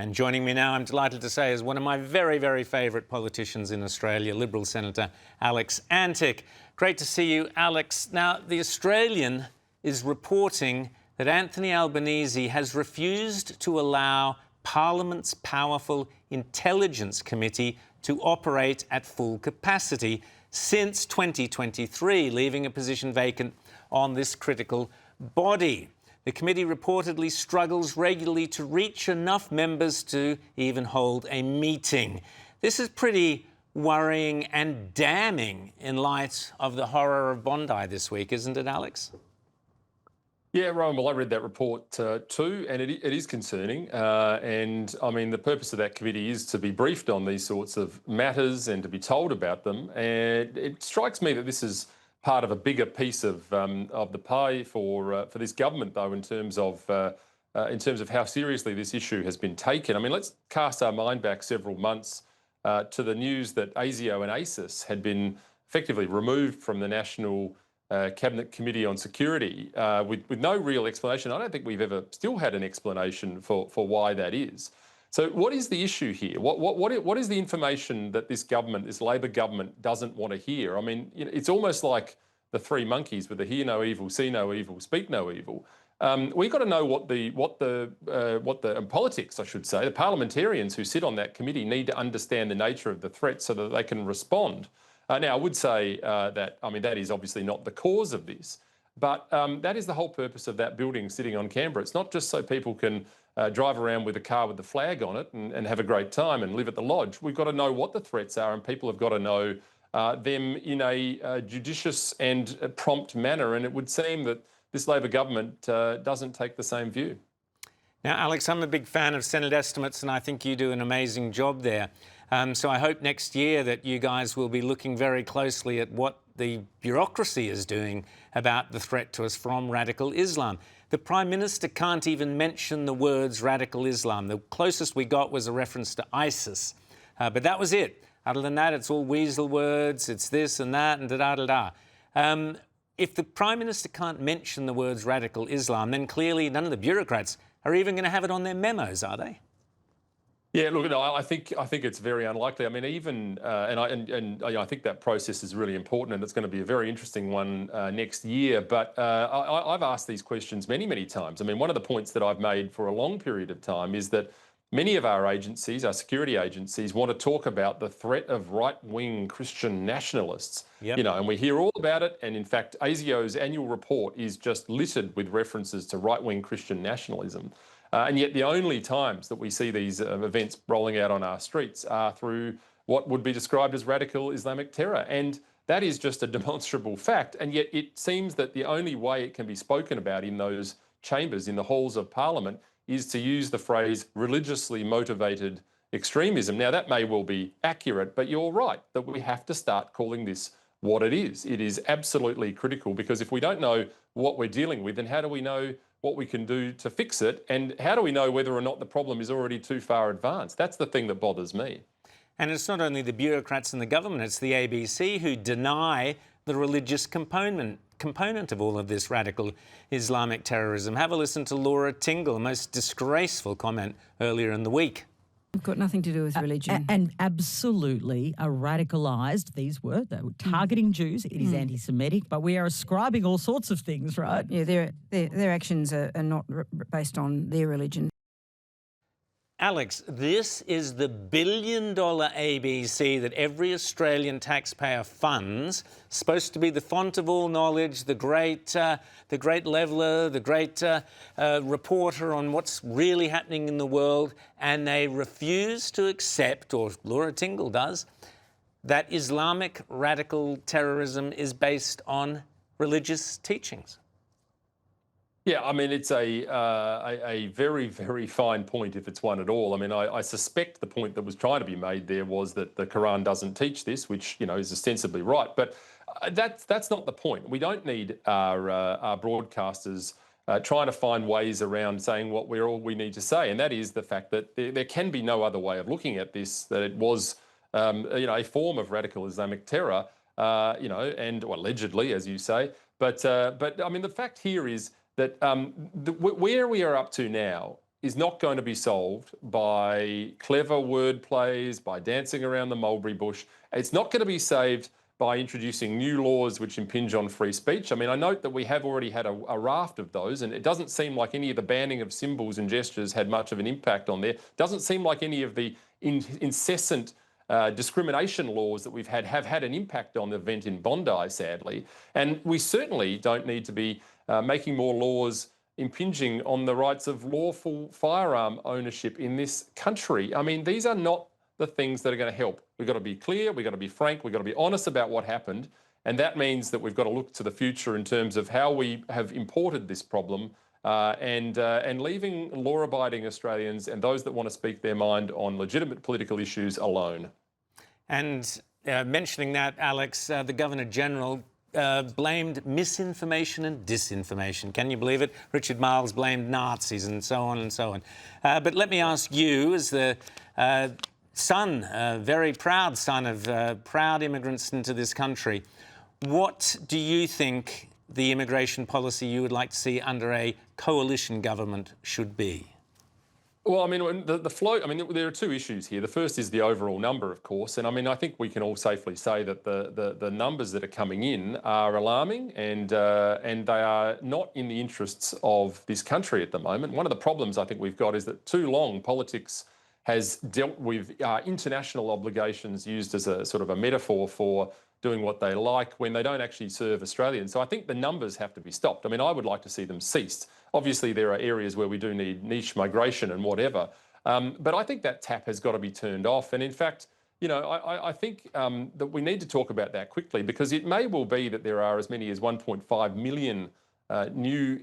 And joining me now, I'm delighted to say, is one of my very, very favourite politicians in Australia, Liberal Senator Alex Antic. Great to see you, Alex. Now, The Australian is reporting that Anthony Albanese has refused to allow Parliament's powerful Intelligence Committee to operate at full capacity since 2023, leaving a position vacant on this critical body. The committee reportedly struggles regularly to reach enough members to even hold a meeting. This is pretty worrying and damning in light of the horror of Bondi this week, isn't it, Alex? Yeah, Rowan, well, I read that report too, and it is concerning. And I mean, the purpose of that committee is to be briefed on these sorts of matters and to be told about them. And it strikes me that this is part of a bigger piece of the pie for this government, though, in terms of how seriously this issue has been taken. I mean, let's cast our mind back several months to the news that ASIO and ACIS had been effectively removed from the National Cabinet Committee on Security with no real explanation. I don't think we've ever still had an explanation for why that is. So what is the issue here? What is the information that this government, this Labor government, doesn't want to hear? I mean, you know, it's almost like the three monkeys with the hear no evil, see no evil, speak no evil. We've got to know what the politics, I should say, the parliamentarians who sit on that committee need to understand the nature of the threat so that they can respond. Now, I would say that is obviously not the cause of this, but that is the whole purpose of that building sitting on Canberra. It's not just so people can drive around with a car with the flag on it and have a great time and live at the lodge. We've got to know what the threats are, and people have got to know them in a judicious and prompt manner. And it would seem that this Labor government doesn't take the same view. Now, Alex, I'm a big fan of Senate estimates, and I think you do an amazing job there. So I hope next year that you guys will be looking very closely at what the bureaucracy is doing about the threat to us from radical Islam. The Prime Minister can't even mention the words radical Islam. The closest we got was a reference to ISIS, but that was it. Other than that, it's all weasel words, it's this and that and da-da-da-da. If the Prime Minister can't mention the words radical Islam, then clearly none of the bureaucrats are even going to have it on their memos, are they? Yeah, look, no, I think it's very unlikely. I mean, even I think that process is really important, and it's going to be a very interesting one next year. But I've asked these questions many times. I mean, one of the points that I've made for a long period of time is that many of our agencies, our security agencies, want to talk about the threat of right-wing Christian nationalists. Yep. You know, and we hear all about it. And in fact, ASIO's annual report is just littered with references to right-wing Christian nationalism. And yet the only times that we see these events rolling out on our streets are through what would be described as radical Islamic terror. And that is just a demonstrable fact. And yet it seems that the only way it can be spoken about in those chambers, in the halls of Parliament, is to use the phrase religiously motivated extremism. Now, that may well be accurate, but you're right that we have to start calling this what it is. It is absolutely critical, because if we don't know what we're dealing with, then how do we know what we can do to fix it? And how do we know whether or not the problem is already too far advanced? That's the thing that bothers me. And it's not only the bureaucrats in the government, it's the ABC who deny the religious component of all of this radical Islamic terrorism. Have a listen to Laura Tingle, a most disgraceful comment earlier in the week. It's got nothing to do with religion. And absolutely are radicalised. They were targeting Jews. It is anti-Semitic, but we are ascribing all sorts of things, right? Yeah, their actions are not based on their religion. Alex, this is the billion-dollar ABC that every Australian taxpayer funds, supposed to be the font of all knowledge, the great leveller, the great reporter on what's really happening in the world, and they refuse to accept, or Laura Tingle does, that Islamic radical terrorism is based on religious teachings. Yeah, I mean, it's a very, very fine point, if it's one at all. I mean, I suspect the point that was trying to be made there was that the Quran doesn't teach this, which, you know, is ostensibly right. But that's not the point. We don't need our broadcasters trying to find ways around saying what we need to say, and that is the fact that there can be no other way of looking at this, that it was, a form of radical Islamic terror, and allegedly, as you say. But I mean, the fact here is that where we are up to now is not going to be solved by clever word plays, by dancing around the mulberry bush. It's not going to be saved by introducing new laws which impinge on free speech. I mean, I note that we have already had a raft of those, and it doesn't seem like any of the banning of symbols and gestures had much of an impact on there. Doesn't seem like any of the incessant discrimination laws that we've had have had an impact on the event in Bondi, sadly. And we certainly don't need to be making more laws impinging on the rights of lawful firearm ownership in this country. I mean, these are not the things that are going to help. We've got to be clear, we've got to be frank, we've got to be honest about what happened. And that means that we've got to look to the future in terms of how we have imported this problem and leaving law-abiding Australians and those that want to speak their mind on legitimate political issues alone. And mentioning that, Alex, the Governor-General blamed misinformation and disinformation. Can you believe it? Richard Marles blamed Nazis and so on and so on. But let me ask you, as the son, very proud son of proud immigrants into this country, what do you think the immigration policy you would like to see under a coalition government should be? Well, I mean, the flow, I mean, there are two issues here. The first is the overall number, of course. And I mean, I think we can all safely say that the numbers that are coming in are alarming and they are not in the interests of this country at the moment. One of the problems I think we've got is that too long politics has dealt with international obligations used as a sort of a metaphor for doing what they like when they don't actually serve Australians. So I think the numbers have to be stopped. I mean, I would like to see them ceased. Obviously, there are areas where we do need niche migration and whatever. But I think that tap has got to be turned off. And in fact, you know, I think that we need to talk about that quickly, because it may well be that there are as many as 1.5 million new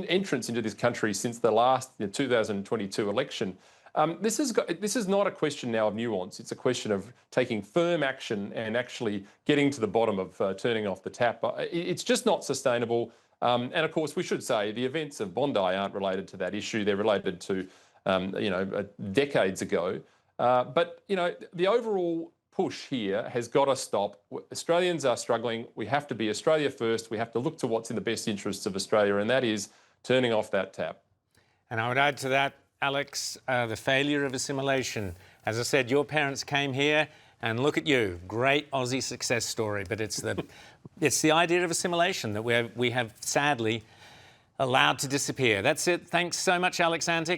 entrants into this country since the last 2022 election. This is not a question now of nuance. It's a question of taking firm action and actually getting to the bottom of turning off the tap. It's just not sustainable. And of course, we should say the events of Bondi aren't related to that issue. They're related to, decades ago. But, you know, the overall push here has got to stop. Australians are struggling. We have to be Australia first. We have to look to what's in the best interests of Australia, and that is turning off that tap. And I would add to that, Alex, the failure of assimilation. As I said, your parents came here, and look at you, great Aussie success story. But it's the idea of assimilation that we have sadly allowed to disappear. That's it. Thanks so much, Alex Antic.